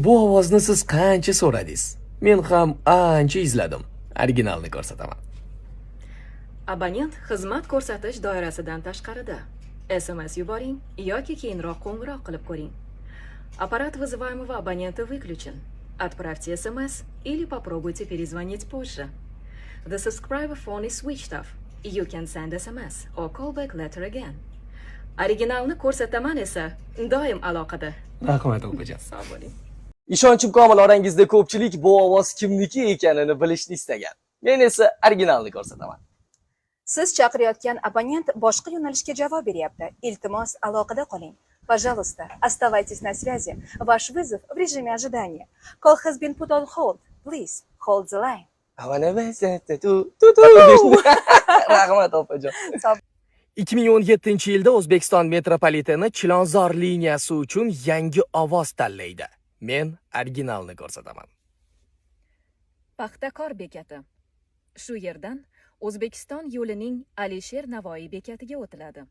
Bu ovozni siz qancha so'radingiz? Men ham ancha izladim. Originalni ko'rsataman. Abonent xizmat ko'rsatish doirasidan tashqarida. SMS yuboring yoki keyinroq qo'ng'iroq qilib ko'ring. Аппарат вызываемого абонента выключен. Отправьте SMS или попробуйте перезвонить позже. The subscriber phone is switched off. You can send SMS or call back later again. Originalni ko'rsataman esa doim aloqada. Rahmat opajon. Sog' bo'ling. Ishonchim komil orangizda ko'pchilik bu ovoz kimniki ekanini bilishni istagan. Men esa originalni ko'rsataman. Siz chaqirayotgan abonent boshqa yo'nalishga javob beryapti. Iltimos, aloqada qoling. Пожалуйста, оставайтесь на связи. Ваш вызов в режиме ожидания. Call has been put on hold. Please hold the line. Rahmat opajon. 2017-yilda O'zbekiston metropoliteni Chilonzor liniyasi uchun yangi ovoz tanlaydi. Men originalni ko'rsataman. Paxtakor bekati. Shu yerdan O'zbekiston yo'lining Alisher Navoiy bekatiga o'tiladi.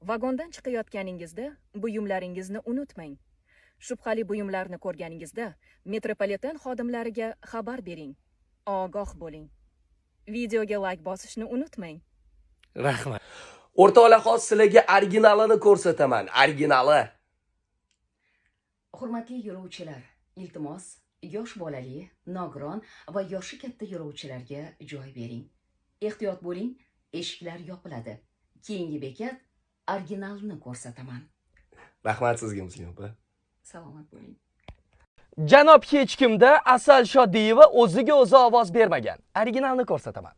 Vagondan chiqayotganingizda buyumlaringizni unutmang. Shubhali buyumlarni ko'rganingizda metropoliten xodimlariga xabar bering. Ogoh bo'ling. Videoga like bosishni unutmang. Rahmat. O'rtoqlar, sizlarga originalini ko'rsataman. Originali. Hurmatli yo'lovchilar, iltimos, yosh bolali, nogiron va yoshi katta yo'lovchilarga joy bering. Ehtiyot bo'ling, eshiklar yopiladi. Keyingi bekat originalni ko'rsataman. Rahmat sizga, Muslim opa. Salomat bo'ling. Janob hech kimda Asal Shodiyeva o'ziga o'zi ovoz bermagan. Originalni ko'rsataman.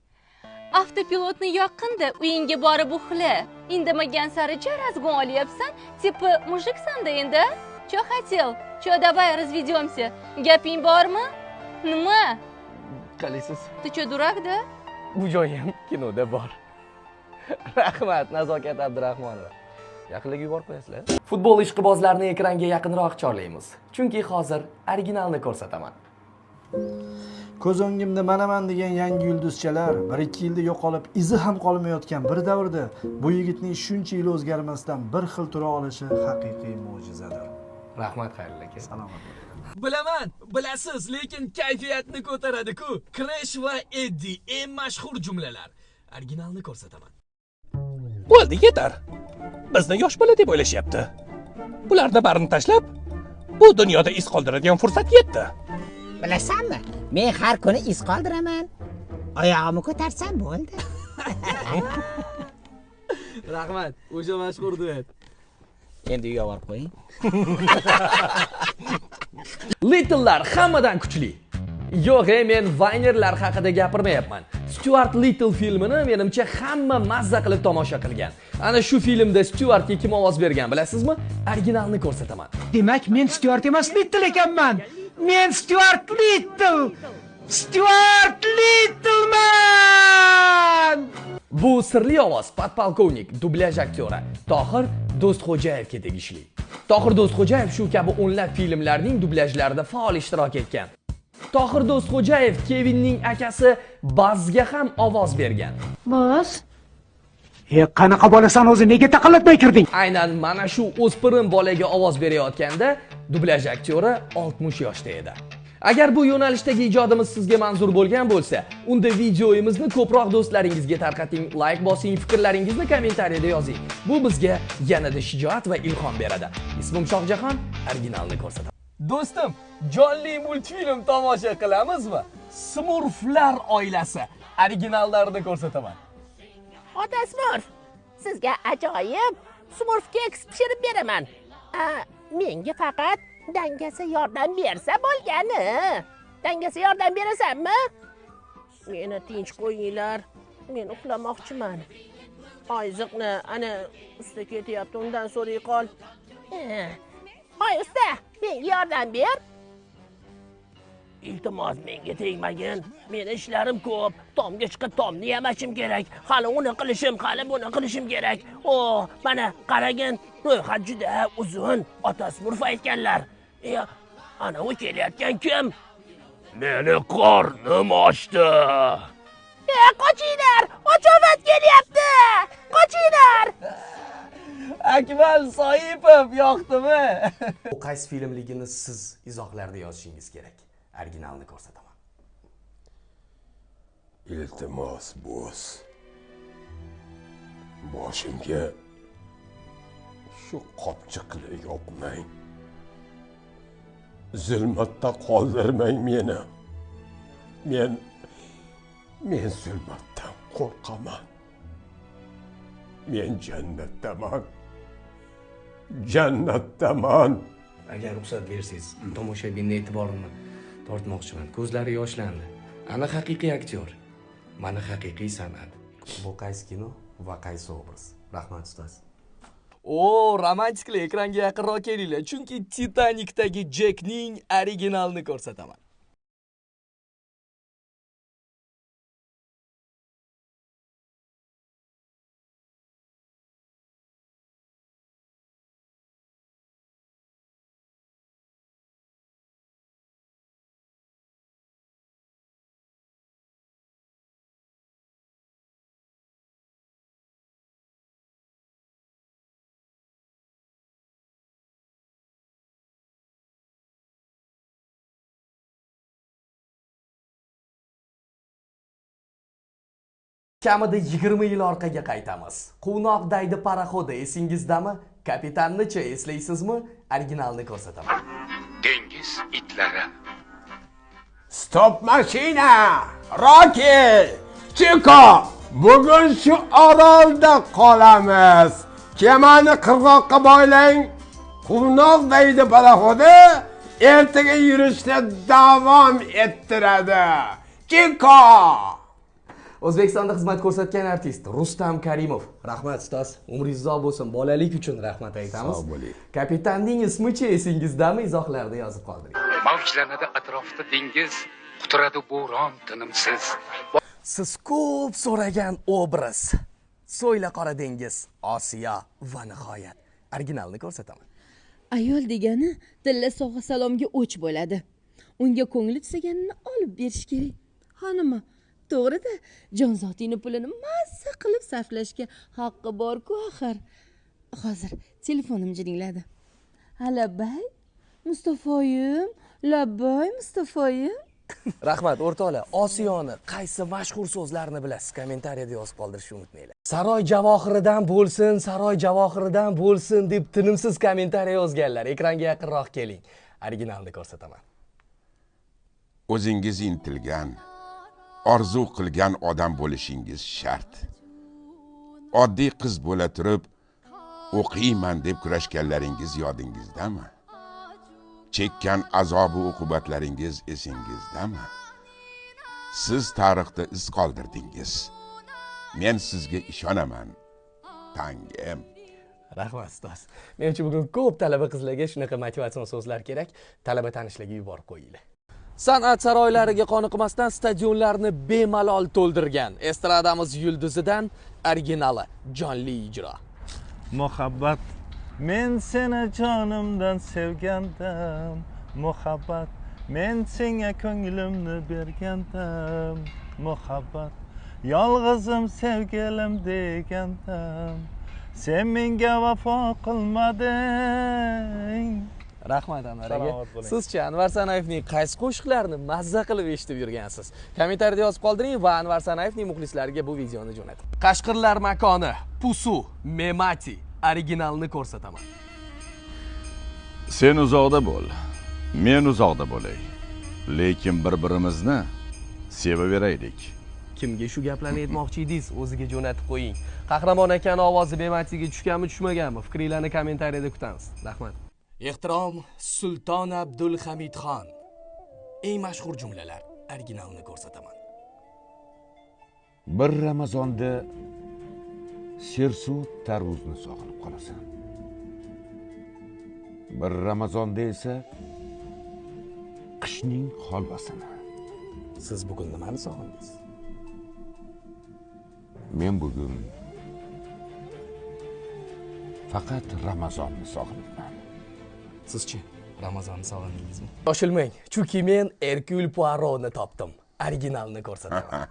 Avtopilotni yoqqanda uyingga borib uxla. Indamagan sari razgon olyapsan, tipi mujiksan-da endi. Что хотел? Что, давай разведемся? Gaping bormi? Nima? Qalaysiz? Ты что, дурак, да? Bu joy ham kinoda bor. Rahmat, Nazokat Abdurahmonova. Yaqinlarga yuborib qo'yasizlar. Futbol ishqibozlarini ekranga yaqinroq chorlaymiz. Chunki hozir originalni ko'rsataman. Ko'z o'ngimda manaman degan yangi yulduzchalar 1-2 yilda yo'qolib, izi ham qolmayotgan bir davrda bu yigitning shuncha yil o'zgarmasdan bir xil tura olishi haqiqiy mo'jizadir. Rahmat, xayrli aka. Salomat bo'ling. Bilaman, bilasiz, lekin kayfiyatni ko'taradi-ku. Crash va Eddie eng mashhur jumlalar. Originalni ko'rsataman. Bo'ldi, yetar. Bizni yosh bola deb o'ylashyapti. Bularni barini tashlab, bu dunyoda iz qoldiradigan fursat yetdi. Bilasanmi? Men har kuni iz qoldiraman. Oyog'imni ko'tarsam bo'ldi. Rahmat, o'sha mashhur duet. Endi uyga borib qo'ying. Little'lar hammadan kuchli. Yo'q, men Vinerlar haqida gapirmayapman. Stuart Little filmini menimcha hamma mazza qilib tomosha qilgan. Ana shu filmda Stuartga kim ovoz bergan, bilasizmi? Originalni ko'rsataman. Demak, men Stuart emas, Little ekanman. Men Stuart Little. Stuart Littleman! Bu sirli ovoz podpolkovnik dublyaj aktyori Tohir Do'stxo'jayevga tegishli. Tohir Do'stxo'jayev shu kabi o'nlab filmlarning dublyajlarida faol ishtirok etgan. Tohir Do'stxo'jayev Kevinning akasi Bazga ham ovoz bergan. Bas? Qanaqa bolasan o'zi, nega taqillatmay kirding? Aynan mana shu o'spirin bolaga ovoz berayotganda dublyaj aktyori 60 yoshda edi. Agar bu yo'nalishdagi ijodimiz sizga manzur bo'lgan bo'lsa, unda videomizni ko'proq do'stlaringizga tarqating, like bosing, fikrlaringizni kommentariyada yozing. Bu bizga yanada shijoat va ilhom beradi. Ismim Shohjahon, originalni ko'rsataman. Do'stim, jonli multfilm tomosha qilamizmi? Smurflar oilasi originallarini ko'rsataman. Ota Smurf, sizga ajoyib Smurf keks pishirib beraman. Menga faqat dangasa yordam bersa bo'lgani. Dangasa yordam berasanmi? Meni tinch qo'yinglar. Men uxlamoqchiman. Oyziqni ana usta ketyapti, undan so'ray qol. Hoy usta, menga yordam ber. Iltimos, menga tegmagin. Meni ishlarim ko'p. Tomga chiqib tomni yamashim kerak. Hali uni qilishim, hali buni qilishim kerak. Mana qaragin, ro'yxat juda uzun. Ota Smurf aytganlar. Ana u kelayotgan kim? Meni qornim ochdi. Qochinglar! Ochovat kelyapti! Qochinglar! Akmal Soipov yoqdimi? Bu qaysi filmligini siz izohlarda yozishingiz kerak. Originalni ko'rsataman. Iltimos, bo'z. Boshimga shu qopchiqni yopmang. Zulmatda qoldirmang meni. Men zulmatdan qo'rqaman. Men jannatdaman. Jannatdaman. Agar ruxsat bersangiz, tomoshabinning e'tiborini tortmoqchiman. Ko'zlari yoshlandi. Ana haqiqiy aktyor. Mana haqiqiy san'at. Bu qaysi kino va qaysi obraz? Rahmat ustoz. Romantikli ekranga yaqinroq kelinglar, chunki Titanikdagi Jekning originalini ko'rsataman. Kamida 20 yil orqaga qaytamiz. Quvnoqdaydi paraxoda esingizdami? Kapitanni-chi eslaysizmi? Originalni ko'rsataman. Dengiz itlari. Stop mashina! Roki! Chiko! Bugun shu orolda qolamiz. Kemani qirg'oqqa boylang. Quvnoqdaydi paraxoda ertaga yurishda davom ettiradi. Chiko! O'zbekistonda xizmat ko'rsatgan artist Rustam Karimov. Rahmat ustoz. Umringiz uzoq bo'lsin. Bolalik uchun rahmat aytamiz. Sog' bo'ling. Kapitanning ismi-chi esingizdami? Izohlarda yozib qoldiring. Mavjlanadi atrofda dengiz, quturadi bo'ron tinimsiz. Siz ko'p so'ragan obraz. So'yla qora dengiz, Osiyo va nihoyat. Originalni ko'rsataman. Ayol degani tilla sog'a salomga o'ch bo'ladi. Unga ko'ngli tusaganini olib berish kerak. Xonima, to'g'ri-da, jonzotini pulini mazza qilib sarflashga haqqi bor-ku axir. Hozir telefonim jiringladi. Labay, Mustafoyim, labay, Mustafoyim. Rahmat, o'rtoqlar. Osiyoni qaysi mashhur so'zlarini bilasiz? Kommentariyada yozib qoldirishni unutmanglar. Saroy javohiridan bo'lsin, saroy javohiridan bo'lsin deb tinimsiz kommentariya yozganlar. Ekranga yaqinroq keling. Originalni ko'rsataman. O'zingiz intilgan, orzu qilgan odam bo'lishingiz shart. Oddiy qiz bo'la turib, o'qiyman deb kurashganlaringiz yodingizdami? Chekkan azob va uqubatlaringiz esingizdami? Siz tarixda iz qoldirdingiz. Men sizga ishonaman. Tangim. Rahmat ustoz. Men uchun bugun ko'p talaba qizlarga shunaqa motivatsion so'zlar kerak. Talaba tanishlarga yuborib qo'yinglar. San'at saroylariga qoniqmasdan stadionlarni bemalol to'ldirgan estradamiz yulduzidan originali jonli ijro. Muhabbat, men seni jonimdan sevgandim. Muhabbat, men senga ko'nglimni bergandim. Muhabbat, yolg'izim sevgilim degandim. Sen menga vafo qilmading. Rahmat Anvar aka. Siz-chi Anvar Sanayevning qaysi qo'shiqlarini mazza qilib eshitib yurgansiz? Kommentariyada yozib qoldiring va Anvar Sanayevning muxlislariga bu videoni jo'nating. Qashqirlar makoni, Pusu, Memati originalni ko'rsataman. Sen uzoqda bo'l, men uzoqda bo'lay. Lekin bir-birimizni sevaveraylik. Kimga shu gaplarni aytmoqchi edingiz? O'ziga jo'natib qo'ying. Qahramon akaning ovozi Mematiga tushganmi, tushmaganmi? Fikringizni kommentariyada kutamiz. Rahmat. Ehtirom Sulton Abdulhamidxon. Eng mashhur jumlalar originalni ko'rsataman. Bir Ramazonda sersuv tarvuzni sog'inib qolasan. Bir Ramazonda esa qishning holvasini. Siz bugun nimani sog'indingiz? Men bugun faqat Ramazonni sog'inibman. Sizchi Ramazonni sog'indingizmi? Shoshilmang, chunki men Herkul Poirotni topdim. Originalni ko'rsataman.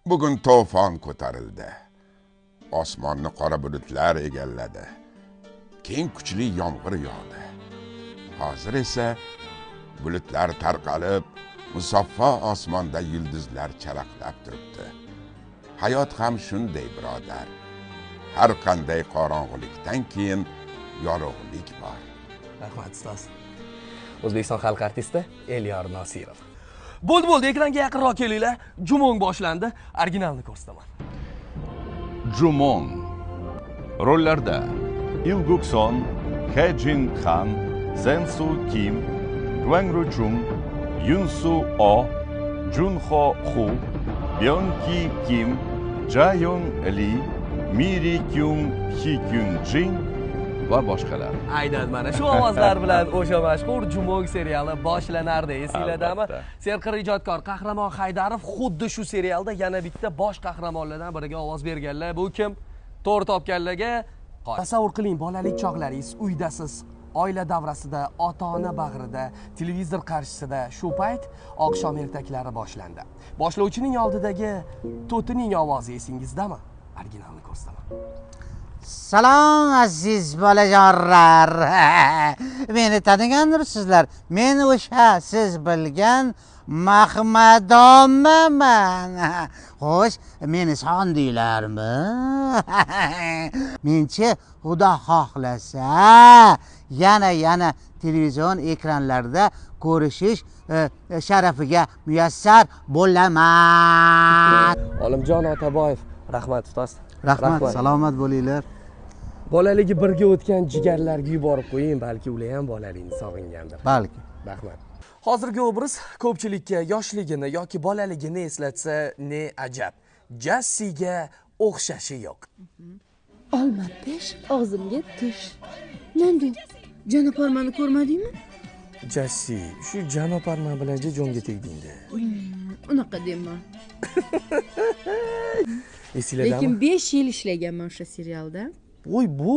Bugun to'fon ko'tarildi. osmonni qora bulutlar egalladi. Keyin kuchli yomg'ir yog'di. Hozir esa bulutlar tarqalib, musaffo osmonda yulduzlar charaqlab turibdi. Hayot ham shunday, birodar. Har qanday qorong'ulikdan keyin yorug'lik bor. Rahmat ustoz. O'zbekiston xalq artisti Elyor Nosirov. Bo'ldi, ekranga yaqinroq kelinglar. Jumong boshlandi. Originalni ko'rsataman. Jumong. Rollarda Ilguk Son, He Jin Han, Sensu Kim, Wang Ruchung, Yunsu O, Junho Hu, Byung-ki Kim, Jae-young Lee, Miri Kyung Hee Kyung Jin va boshqalar. Aynan mana shu ovozlar bilan o'sha mashhur Jumong seriali boshlanardi. Esinglardami? Serqir ijodkor Qahramon Haydarov xuddi shu serialda yana bitta bosh qahramonlardan biriga ovoz berganlar. Bu kim? To'g'ri topganlarga tasavvur qiling, bolalik chog'laringiz uydasiz, oila davrasida, ota-ona bag'rida, televizor qarshisida. Shu payt oqshom ertaklari boshlandi. Boshlovchining oldidagi to'tining ovozi esingizdami? Originalni ko'rsataman. Salom aziz bolajonlar. Meni tanigandirsizlar. Men o'sha siz bilgan Mahmadomaman. Xo'sh, meni sondinglarmi? Menchi Xudo xohlasa yana televizion ekranlarda ko'rishish sharafiga muyassar bo'laman. Olimjon Otaboyev, rahmat ustoz. Rahmat, salomat bo'linglar. Bolaligi birga o'tgan jigarlarga yuborib qo'ying, balki ular ham bolaligini sog'ingandir. Balki. Rahmat. Hozirgi obraz ko'pchilikka yoshligini yoki bolaligini eslatsa ne ajab. Jassiga o'xshashi yo'q. Olma pesh, og'zimga tish. Nandi, janoparmani ko'rmadingmi? Jassi, shu janoparman bilan jonga tegdingda. Unaqa dema. Esinglardami? Lekin 5 yil ishlaganman o'sha serialda. Voy bu.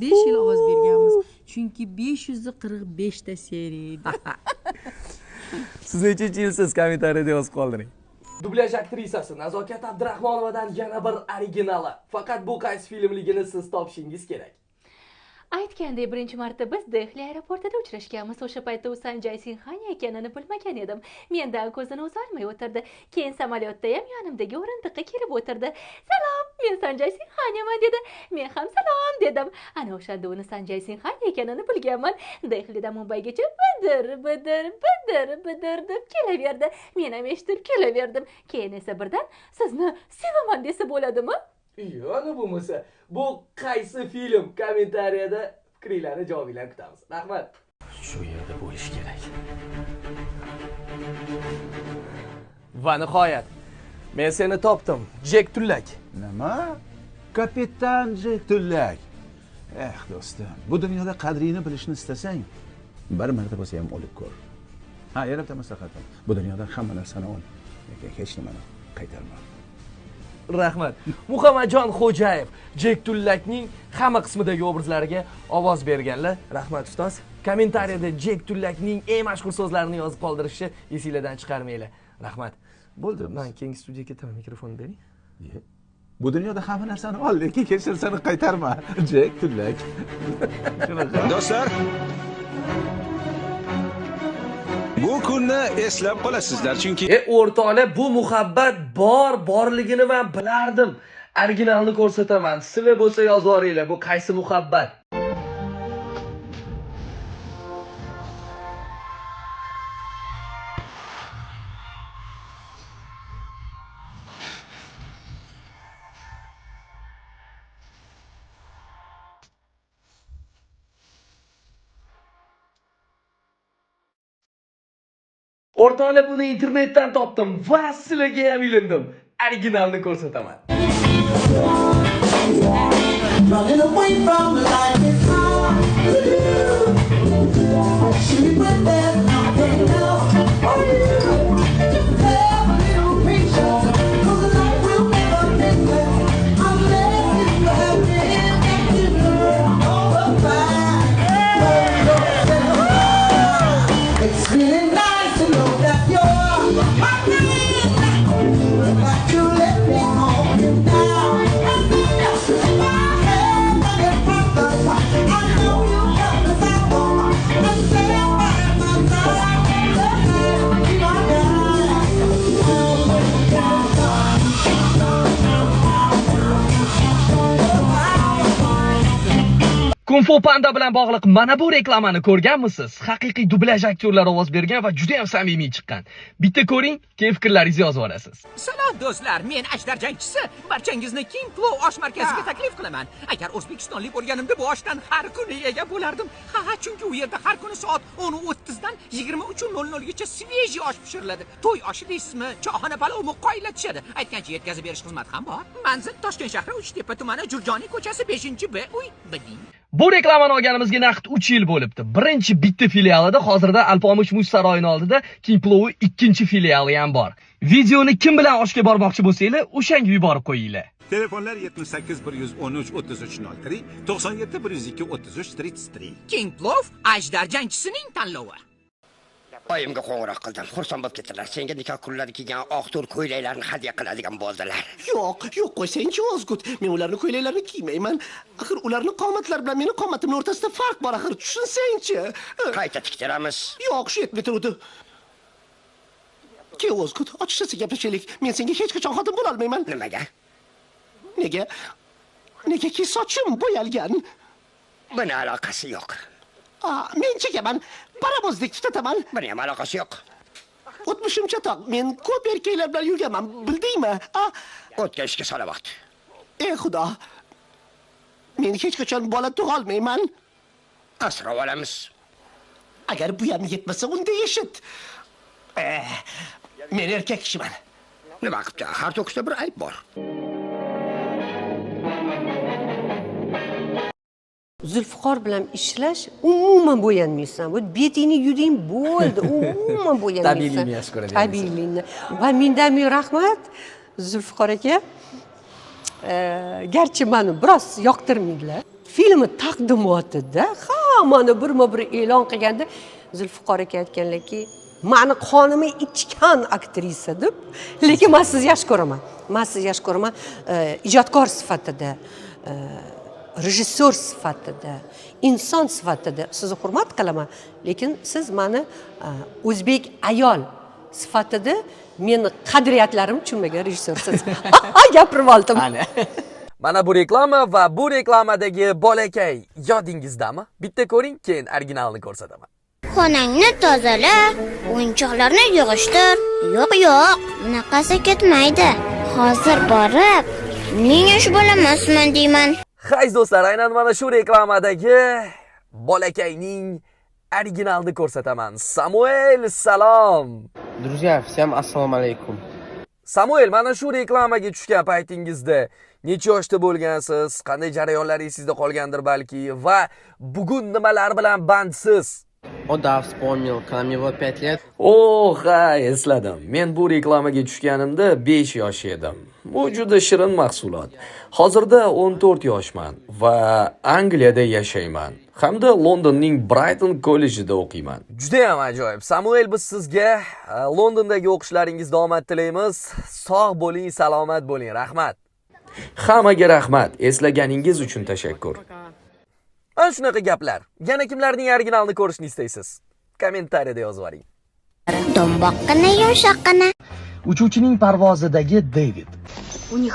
5 yil ovoz berganmiz. Chunki 545 ta seriya edi. Siz nechanchi yilsiz? Kommentariyada yozib qoldiring. Dublyaj aktrisasi Nazokat Abdurahmonovadan yana bir originali. Faqat bu qaysi filmligini siz topishingiz kerak. Aytgandek, birinchi marta biz Dehli aeroportida uchrashganmiz. O'sha paytda u Sanjay Sinhani ekanini bilmagan edim. Mendan ko'zini uzolmay o'tirdi. Keyin samolyotda ham yonimdagi o'rindiqqa kelib o'tirdi. "Salom, men Sanjay Sinhaniman" dedi. Men ham "Salom" dedim. Ana o'shanda uni Sanjay Sinhani ekanini bilganman. Dehlidan Mumbaygacha bidir deb kelaverdi. Men ham eshitib kelaverdim. Keyin esa birdan "Sizni sevaman" desa bo'ladimi? Yo'q, bo'lmasa, bu qaysi film? Kommentariyada fikringizni javobinglarni kutamiz. Rahmat. Shu yerda bo'lish kerak. Va nihoyat, men seni topdim, Jek Tullak. Nima? Kapitan Jek Tullak. Do'stim, bu dunyoda qadringni bilishni istasang, bir marta bo'lsa ham o'lib ko'r. Ha, yana bitta maslahatim. Bu dunyoda hamma narsani ol, lekin hech nimani qaytarma. Rahmat. Muhammadjon Xo'jayev Jek Tullakning hamma qismidagi obrazlariga ovoz berganlar. Rahmat ustoz. Kommentariyada Jek Tullakning eng mashhur so'zlarini yozib qoldirishni esingizdan chiqarmanglar. Rahmat. Bo'ldi, men keyingi studiyaga ketaman, mikrofonni bering. Bu dunyoda hamma narsani ol, lekin hech narsani qaytarma. Jek Tullak. Do'stlar, bu kunni eslab qolasizlar, chunki o'rtoqlar, bu muhabbat borligini men bilardim. Originalni ko'rsataman. Sizlar bo'lsa yozib yuboringlar, bu qaysi muhabbat? O'rtoqlar, buni internetdan topdim va sizlarga ham uylandim. Originalni ko'rsataman. Running away from life is hard to do. She went there, nothing else for you. Just have a little patience, 'cause life will never miss us unless you have been acting all the time. It's really nice to know that you're my man. But you let me hold you down. Kung Fu Panda bilan bog'liq mana bu reklamani ko'rganmisiz? Haqiqiy dublyaj aktyorlari ovoz bergan va juda ham samimiy chiqqan. Bitta ko'ring, keyin fikrlaringizni yozib olasiz. Salom do'stlar, men Ajdar jangchisi. Barchangizni King Plov osh markaziga taklif qilaman. Agar o'zbekistonlik bo'lganimda bu oshdan har kuni ega bo'lardim. Ha, chunki u yerda har kuni soat 10:30 dan 23:00 gacha svejiy osh pishiriladi. To'y oshi deysizmi? Choyxona palovni qoyillatishadi. Aytgancha yetkazib berish xizmati ham bor. Manzil Toshkent shahri Uchtepa tumani Jurjoniy ko'chasi 5-B uy Biding. Bu reklamani olganimizga naqd 3 yil bo'libdi. Birinchi bitta filialida, hozirda Alpomish Muz saroyining oldida King Plov'ning ikkinchi filiali ham bor. Videoni kim bilan oshga bormoqchi bo'lsanglar, o'shanga yuborib qo'yinglar. Telefonlar 78 113 3303 97 102 33 33. King Plov Ajdar jangchisining tanlovi. Oyimga qo'ng'iroq qildim. Xursand bo'lib ketdilar. Senga nikoh kunlari kiygan oq tur ko'ylaklarni hadya qiladigan bo'ldilar. Yo'q qo'ysangchi Ozgut. Men ularni ko'ylaklarini kiymayman. Axir ularning qomatlari bilan mening qomatimning o'rtasida farq bor, axir tushunsangchi. Qayta tiktiramiz. Yo'q, shu yetmay turdi. Ke Ozgut, ochiqchasi gaplashaylik. Men senga hech qachon xotin bo'la olmayman. Nimaga? Nega? Negaki sochim bo'yalgan. Buni aloqasi yo'q. Men chekaman, paramozdek tutataman. Buni ham aloqasi yo'q. O'tmishim chatoq, men ko'p erkaklar bilan yurganman, bildingmi? O'tgan ishga salavat. Ey Xudo. Men hech qachon bola tug'a olmayman. Asrab olamiz. Agar bu ham yetmasa, unda eshit. Men erkak kishiman. Nima qilibdi? Har to'kisda bir ayb bor. Zulfiqor bilan ishlash umuman bo'yanmaysan. Bu betingni yuding bo'ldi, umuman bo'yanmaysan. Tabiiylikni yaxshi ko'radi. Tabiiylikni. Va mendan ming rahmat Zulfiqor aka. Garchi meni biroz yoqtirmaydilar. Filmi taqdimotida hammani birma-bir e'lon qilganda Zulfiqor aka aytganlarki, meni qonimga ichgan aktrisa deb, lekin men sizni yaxshi ko'raman. Men sizni yaxshi ko'raman ijodkor sifatida. Rejissor sifatida, inson sifatida sizni hurmat qilaman, lekin siz meni o'zbek ayol sifatida meni qadriyatlarim tushunmagan rejissorsiz. Gapirib oldim. Mana bu reklama va bu reklamadagi bolakay yodingizdami? Bitta ko'ring, keyin originalni ko'rsataman. Xonangni tozala, o'yinchoqlarni yig'ishtir. Yo'q, bunaqasi ketmaydi. Hozir borib, men yosh bolamasman deyman. Xayz do'stlar, aynan mana shu reklamadagi bolakayning originalni ko'rsataman. Samuel, salom. Друзья, всем assalomu alaykum. Samuel, mana shu reklamaga tushgan paytingizda necha yoshda bo'lgansiz? Qanday jarayonlaringiz sizda qolgandir balki va bugun nimalar bilan bandsiz? О, да, вспомнил, когда мне было 5 лет. Ha, esladim. Men bu reklamaga tushganimda 5 yosh edim. Bu juda shirin mahsulot. Hozirda 14 yoshman va Angliyada yashayman. Hamda Londonning Brighton kollejida o'qiyman. Juda ham ajoyib. Samuel, biz sizga Londondagi o'qishlaringizda omad tilaymiz. Sog' bo'ling, salomat bo'ling. Rahmat. Hammaga rahmat. Eslaganingiz uchun tashakkur. Ana shunaqa gaplar. Yana kimlarning originalini ko'rishni istaysiz? Kommentariyada yozib yuboring. Domboqqina yumshoqqina. Uchuvchining parvozidagi David.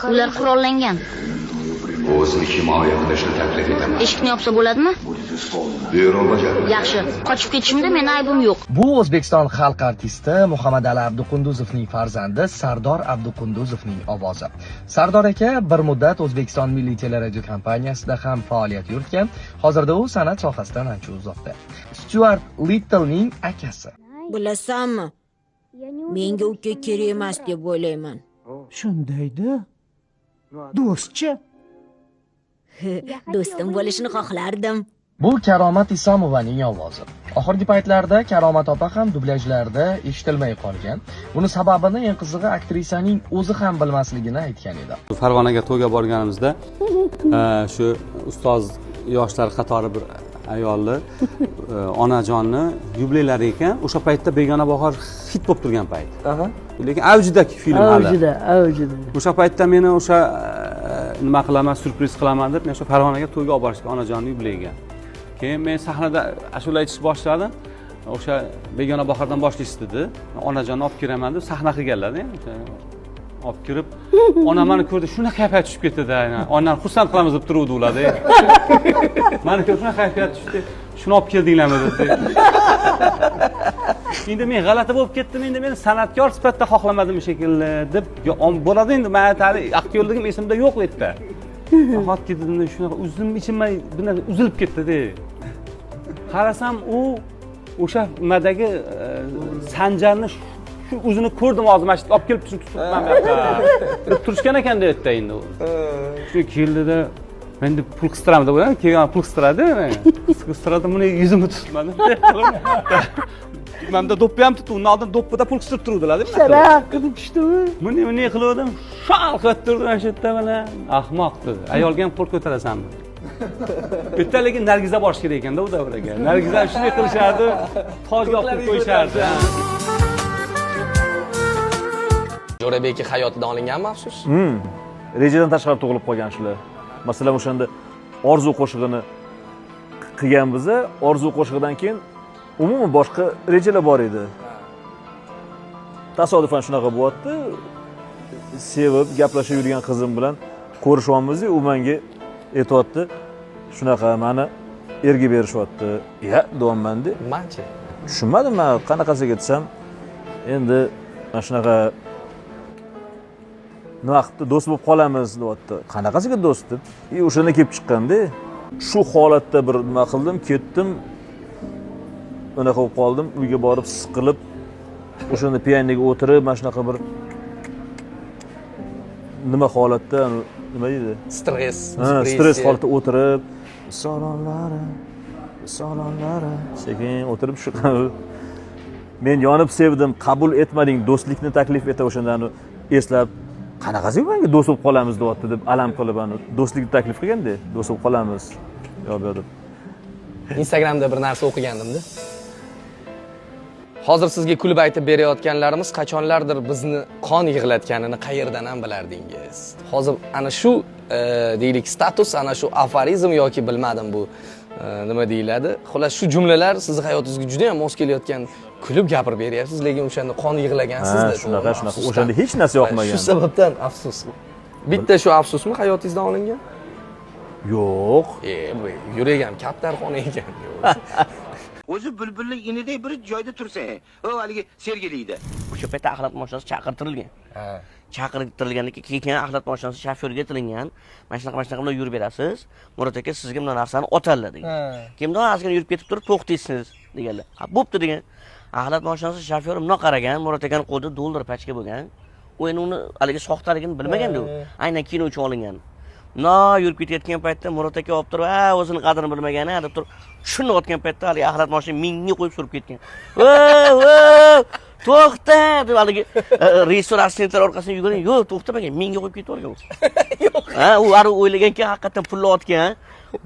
Ular qurollangan. O'zini himoya qilishni taklif etaman. Eshikni yopsa bo'ladimi? Buyruq bajaring. Yaxshi. Qochib ketishimda meni aybim yo'q. Bu O'zbekiston xalq artisti Muhammadali Abduqunduzovning farzandi Sardor Abduqunduzovning ovozi. Sardor aka bir muddat O'zbekiston Milliy teleradio kompaniyasida ham faoliyat yuritgan. Hozirda u san'at sohasidan ancha uzoqda. Stuart Littlening akasi. Bilasanmi? Menga uka kerak emas deb o'ylayman. Shundaydi. Do'stchi? Do'stim bo'lishini xohlardim. Bu Karomat Isomovaning ovozi. Oxirgi paytlarda Karomat opa ham dublyajlarda eshitilmay qolgan. Buni sababini eng qizig'i aktrisaning o'zi ham bilmasligini aytgan edi. Farg'onaga to'yga borganimizda shu ustoz yoshlar qatori bir ayolni onajonni yubileylari ekan, o'sha paytda Begona bahor hit bo'lib turgan payt. Lekin avjidagi film hali. Avjida. O'sha paytda meni o'sha nima qilaman, surpriz qilaman deb men o'sha Farg'onaga to'yga olib borishgan onajonni yubileyga. Keyin men sahnada ashula aytish boshladim. O'sha Begona bahordan boshlaysiz dedi. Onajonni olib kiraman deb sahna qilganlar-da. olib kirib, onam meni ko'rdi, shuna kayfiyat tushib ketdi-da. Onam xursand qilamiz deb turuvdi ular-da. Meni ko'rib shuna kayfiyat tushdi. Shuni olib keldinglarmi dedi. Endi men g'alati bo'lib ketdim, endi men san'atkor sifatida xohlamadim shekilli deb bo'ladi endi. Men hali aktyorligim esimda yo'q edi. Nahotki dedim, shunaqa uzim ichimay bunday uzilib ketdi-da. Qarasam u o'sha nimadagi Sanjarni shu o'zini ko'rdim hozir mana shu olib kelib turibman bu yoqqa. Turishgan ekan-da yerda endi. Shu keldida men deb pul qistiraman deb o'yladim. Keyin pul qistiradi. Qistiradi, buni yuzimni tutmadi. Menda do'ppi ham tutdi. Undan oldin do'ppida pul qistirib turuvdilar deb. Sharaq qilib pishdimi? Buni nima qildim? Shal qilib turdim ana shu yerda mana. Ahmoq dedi. Ayolga ham qo'l ko'tarasanmi? Bitta lekin Nargiza borish kerak ekanda u davraga. Nargiza shunday qilishardi, tojga olib qo'yishardi. Jo'rabekning hayotidan olinganmi afsus? Rejadan tashqari tug'ilib qolgan shular. Masalan, o'shanda Orzu qo'shig'ini qilganmiz. Orzu qo'shig'idan keyin umuman boshqa rejalar bor edi. Tasodifan shunaqa bo'lyapti. Sevib gaplashib yurgan qizim bilan ko'rishyapmiz, u menga aytayapti, shunaqa meni erga berishyapti. Ya, deyapman-da. Manchi. Tushunmadim men qanaqasiga desam, endi mana shunaqa nima qilibdi, do'st bo'lib qolamiz deyapti. Qanaqasiga do'st deb? O'shanda kelib chiqqanda, shu holatda bir nima qildim, ketdim. Unaqa bo'lib qoldim, uyga borib siqilib, o'shanda pianinoga o'tirib, mana shunaqa bir nima holatda, nima deydi? Stress holatda o'tirib, salomlari, sekin o'tirib shu men yonib sevdim, qabul etmading, do'stlikni taklif eta o'shandan eslab, qanaqasiga menga do'st bo'lib qolamiz deyapti deb alam qilib, do'stlikni taklif qilganda, do'st bo'lib qolamiz. Yo'q deb. Instagramda bir narsa o'qigandim-da. Hozir sizga kulib aytib berayotganlarimiz qachonlardir bizni qon yig'latganini qayerdan ham bilardingiz. Hozir ana shu deylik status, ana shu aforizm yoki bilmadim bu nima deyiladi. Xolos shu jumlalar sizning hayotingizga juda ham mos kelayotgan, kulib gapirib beryapsiz, lekin o'shanda qon yig'lagansiz-da. Shunaqa. O'shanda hech narsa yoqmagan. Shu sababdan afsus. Bitta shu afsusmi hayotingizdan olingan? Yo'q. Yurak ham kaptarxona ekan. O'zi bulbulning inidek bir joyda tursa, o haligi sergeliydi. O'sha paytda axlat mashinasi chaqirtirilgan. Chaqirtirilgandan keyin axlat mashinasi shofyorga aytilgan. Mana shunaqa bilan yurib berasiz. Murod aka sizga bunday narsani otadilar degan. Kimdir ozgina yurib ketib turib to'xtaysiz deganlar. Ha, bo'pti degan. Axlat mashinasi shofyori bunday qaragan, Murod akaning qo'lida dollar pachka bo'lgan. U endi uni haligi soxtaligini bilmaganda u. Aynan kino uchun olingan. Yurib ketayotgan paytda Murod aka olib turib, o'zini qadrini bilmagani deb turib, shuni otgan paytda haligi axlat mashina mingga qo'yib surib ketgan. To'xta deb haligi rejissor assistentlar orqasidan yugurgan. Yo'q, to'xtamagan, mingga qo'yib ketib olgan. U ari o'ylaganki, haqiqatan pulni otgan.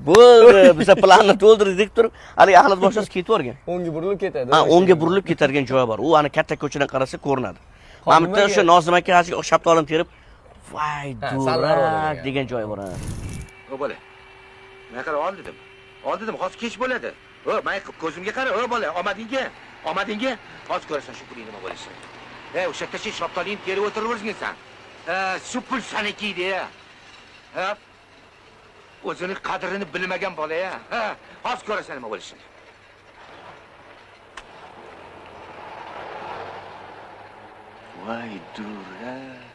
Bo'ldi, biz planni to'ldirdik deb turib, haligi axlat mashinasi ketib olgan. O'ngga burilib ketadi. O'ngga burilib ketadigan joyi bor. U ana katta ko'chadan qarasa ko'rinadi. Mana bitta o'sha Nozim aka hozir shaptolini terib Vay durak degan joy bor. O bola. Men qara ol dedim. Hozir kech bo'ladi. Men ko'zimga qara, bola, omadingga. Hozir ko'rasan shu pulingni nima bo'lishini. O'sha yerda shaptolingni terib o'tiraversinsan. Shu pul saniki-da. O'zini qadrini bilmagan bola-ya. Hozir ko'rasan nima bo'lishini. Vay durak.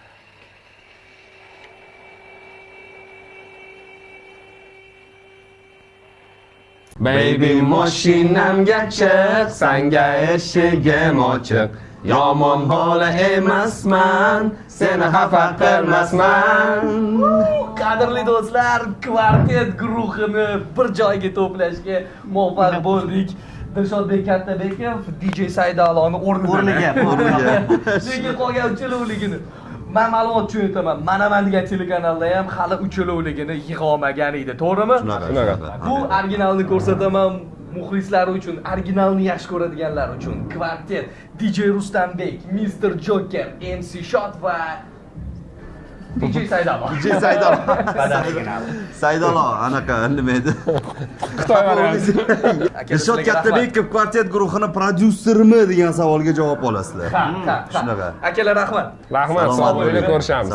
Baby mashinamga chiq, senga eshigim ochiq. Yomon bola emasman, seni xafa qilmasman. Qadrli do'stlar, kvartet guruhini bir joyga to'plashga muvaffaq bo'ldik. Dilshodbek Kattabekov DJ Saidaloni o'rniga. Lekin qolgan uchelovligini men ma'lumot uchun aytaman. Manaman degan telekanalda ham hali uchelovligini yig'a olmagan edi, to'g'rimi? Shunaqa. Bu originalni ko'rsataman muxlislari uchun, originalni yaxshi ko'radiganlar uchun. Kvartet DJ Rustambek, Mr. Joker, MC Shot va DJ Saidalo. DJ Saidalo. Saidalo anaqa nima edi? Xitoy varianti. Dilshod Kattabekov kvartet guruhini prodyuserimi degan savolga javob olasizlar. Ha. Shunaqa. Akalar rahmat. Rahmat, sog' bo'ling, ko'rishamiz.